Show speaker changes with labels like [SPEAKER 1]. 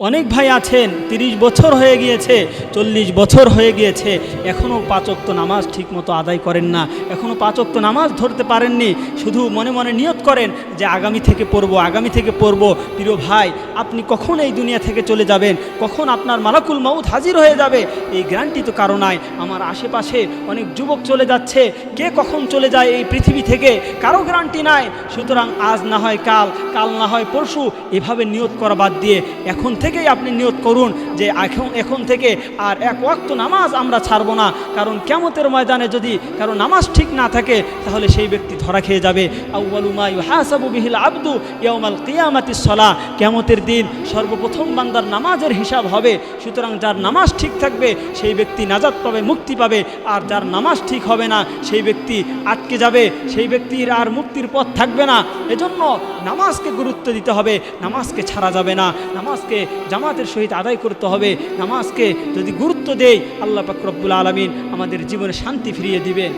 [SPEAKER 1] অনেক ভাই আছেন ৩০ বছর হয়ে গিয়েছে, ৪০ বছর হয়ে গিয়েছে, এখনও ৫ ওয়াক্ত নামাজ ঠিকমতো আদায় করেন না, এখনও ৫ ওয়াক্ত নামাজ ধরতে পারেননি। শুধু মনে মনে নিয়ত করেন যে আগামী থেকে পড়ব, আগামী থেকে পড়ব। প্রিয় ভাই, আপনি কখন এই দুনিয়া থেকে চলে যাবেন, কখন আপনার মালাকুল মাউত হাজির হয়ে যাবে, এই গ্যারান্টি তো কারো নাই। আমার আশেপাশে অনেক যুবক চলে যাচ্ছে, কে কখন চলে যায় এই পৃথিবী থেকে কারো গ্যারান্টি নাই। সুতরাং আজ না হয় কাল, কাল না হয় পরশু, এভাবে নিয়ত করা বাদ দিয়ে এখন থেকেই আপনি নিয়ত করুন যে এখন থেকে আর ১ ওয়াক্ত নামাজ আমরা ছাড়বো না। কারণ কিয়ামতের ময়দানে যদি কারো নামাজ ঠিক না থাকে তাহলে সেই ব্যক্তি ধরা খেয়ে যাবে। আউয়ালু মা ইউহাসাবু বিহিল আবদু ইয়াউমাল কিয়ামাতিস সালাহ, কিয়ামতের দিন সর্বপ্রথম বান্দার নামাজের হিসাব হবে। সুতরাং যার নামাজ ঠিক থাকবে সেই ব্যক্তি নাজাত পাবে, মুক্তি পাবে। আর যার নামাজ ঠিক হবে না সেই ব্যক্তি আটকে যাবে, সেই ব্যক্তির আর মুক্তির পথ থাকবে না। এজন্য নামাজকে গুরুত্ব দিতে হবে, নামাজকে ছাড়া যাবে না, নামাজকে জামাতের সহিত আদায় করতে হবে। নামাজকে যদি গুরুত্ব দেই, আল্লাহ পাক রব্বুল আলামিন আমাদের জীবনে শান্তি ফিরিয়ে দিবেন।